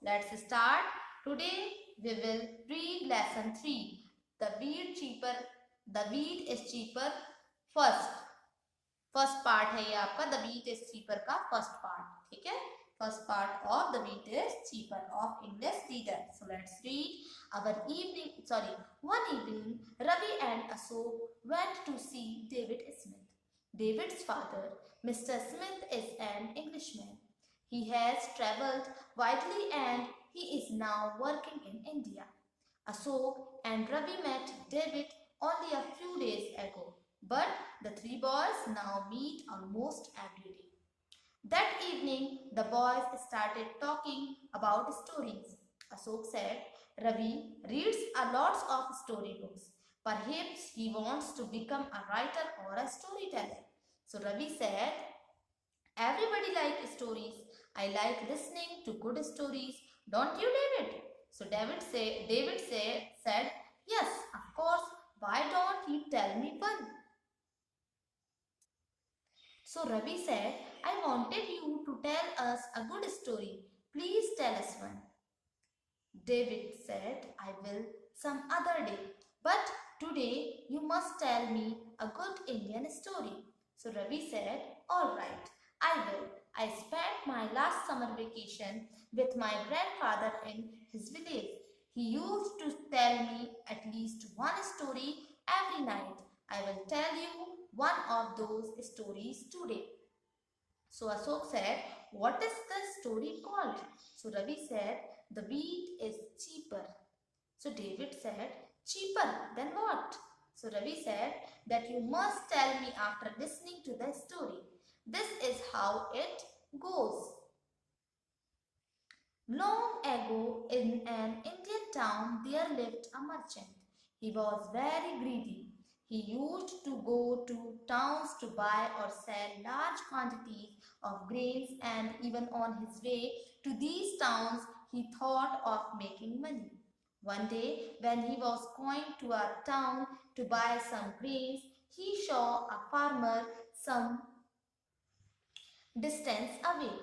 let's start. Today we will read lesson 3. The wheat cheaper. The wheat is cheaper first. First part है ये आपका the wheat is cheaper का first part. ठीक है, first part of the wheat is cheaper of English reader. So let's read our evening one evening Ravi and Ashok went to see David Smith. David's father, Mr. Smith, is an Englishman. He has traveled widely and he is now working in India. Ashok and Ravi met David only a few days ago, but the three boys now meet almost every day. That evening, the boys started talking about stories. Ashok said, Ravi reads a lots of storybooks. Perhaps he wants to become a writer or a storyteller. So Ravi said, everybody likes stories. I like listening to good stories. Don't you, David? So David said, yes, of course. Why don't you tell me one? So Ravi said, I wanted you to tell us a good story. Please tell us one. David said, I will some other day. But today you must tell me a good Indian story. So Ravi said, all right, I will. I spent my last summer vacation with my grandfather in his village. He used to tell me at least one story every night. I will tell you one of those stories today. So Ashok said, what is the story called? So Ravi said, the wheat is cheaper. So David said, cheaper than what? So Ravi said that you must tell me after listening to the story. This is how it goes. Long ago in an Indian town there lived a merchant. He was very greedy. He used to go to towns to buy or sell large quantities of grains, and even on his way to these towns he thought of making money. One day, when he was going to a town to buy some grains, he saw a farmer some distance away.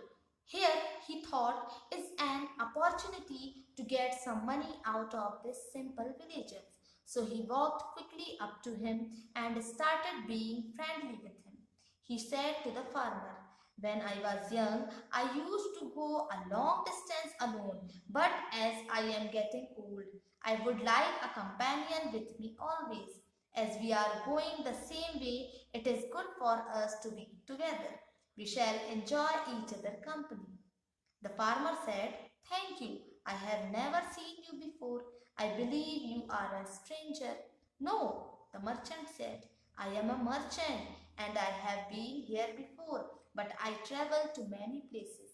Here, he thought, is an opportunity to get some money out of this simple villager. So he walked quickly up to him and started being friendly with him. He said to the farmer, when I was young, I used to go a long distance alone, but as I am getting old, I would like a companion with me always. As we are going the same way, it is good for us to be together. We shall enjoy each other's company. The farmer said, thank you. I have never seen you before. I believe you are a stranger. No, the merchant said, I am a merchant and I have been here before, but I travel to many places.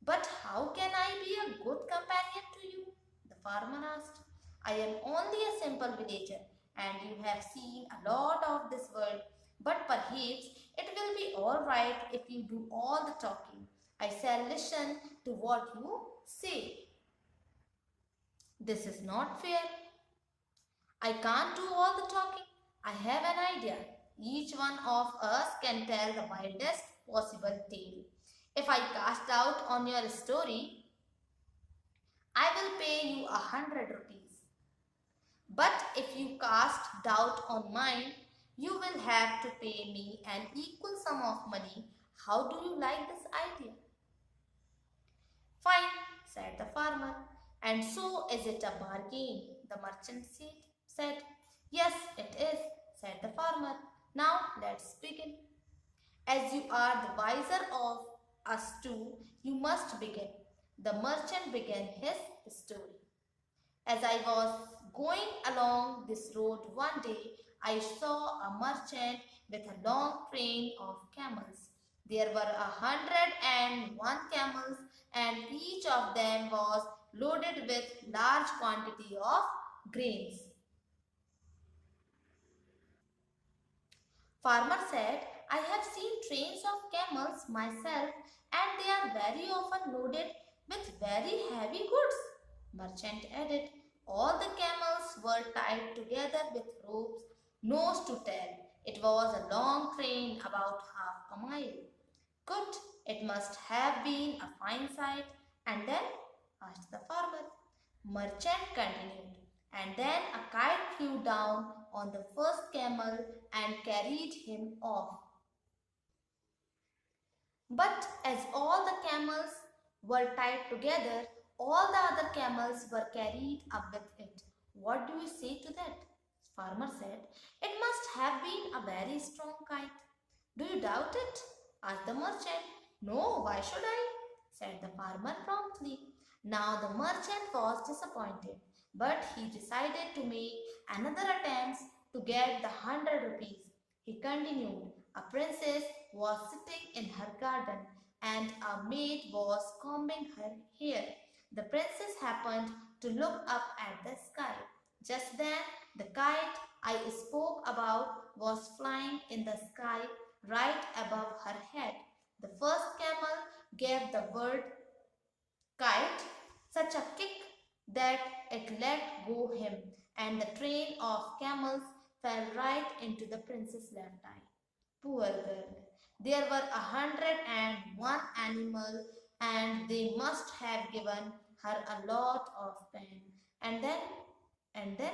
But how can I be a good companion to you? The farmer asked. I am only a simple villager and you have seen a lot of this world, but perhaps it will be all right if you do all the talking. I shall listen to what you say. This is not fair. I can't do all the talking. I have an idea. Each one of us can tell the wildest possible tale. If I cast doubt on your story, I will pay you 100 rupees. But if you cast doubt on mine, you will have to pay me an equal sum of money. How do you like this idea? Fine, said the farmer. And so is it a bargain? The merchant said. Yes, it is, said the farmer. Now let's begin. As you are the wiser of us two, you must begin. The merchant began his story. As I was going along this road one day, I saw a merchant with a long train of camels. There were 101 camels, and each of them was loaded with large quantity of grains. Farmer said, I have seen trains of camels myself, and they are very often loaded with very heavy goods. Merchant added, all the camels were tied together with ropes, nose to tail. It was a long train, about half a mile. Good, it must have been a fine sight. And then? asked the farmer. Merchant continued. And then a kite flew down on the first camel and carried him off. But as all the camels were tied together, all the other camels were carried up with it. What do you say to that? Farmer said. It must have been a very strong kite. Do you doubt it? Asked the merchant. No, why should I? Said the farmer promptly. Now the merchant was disappointed, but he decided to make another attempt to get the 100 rupees. He continued. A princess was sitting in her garden and a maid was combing her hair. The princess happened to look up at the sky. Just then, the kite I spoke about was flying in the sky right above her head. The first camel gave the bird kite such a kick that it let go him, and the train of camels fell right into the princess's left eye. Poor girl. There were 101 animals, and they must have given her a lot of pain. And then, and then,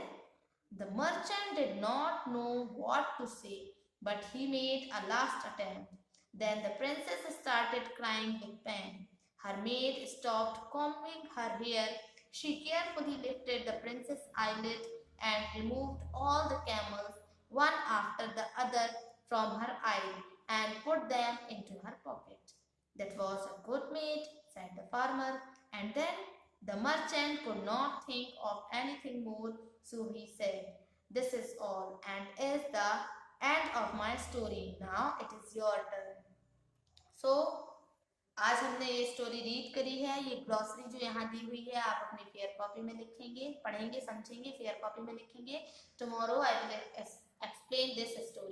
the merchant did not know what to say, but he made a last attempt. Then the princess started crying with pain. Her maid stopped combing her hair. She carefully lifted the princess's eyelid and removed all the camels, one after the other, from her eye and put them into her pocket. That was a good maid, said the farmer, and then the merchant could not think of anything more, so he said, this is all and is the end of my story. Now it is your turn. So आज हमने ये story read करी है। ये glossary जो यहाँ दी हुई है आप अपनी फेयर कॉपी में लिखेंगे, पढ़ेंगे, समझेंगे, फेयर कॉपी में लिखेंगे। Tomorrow I will explain this story.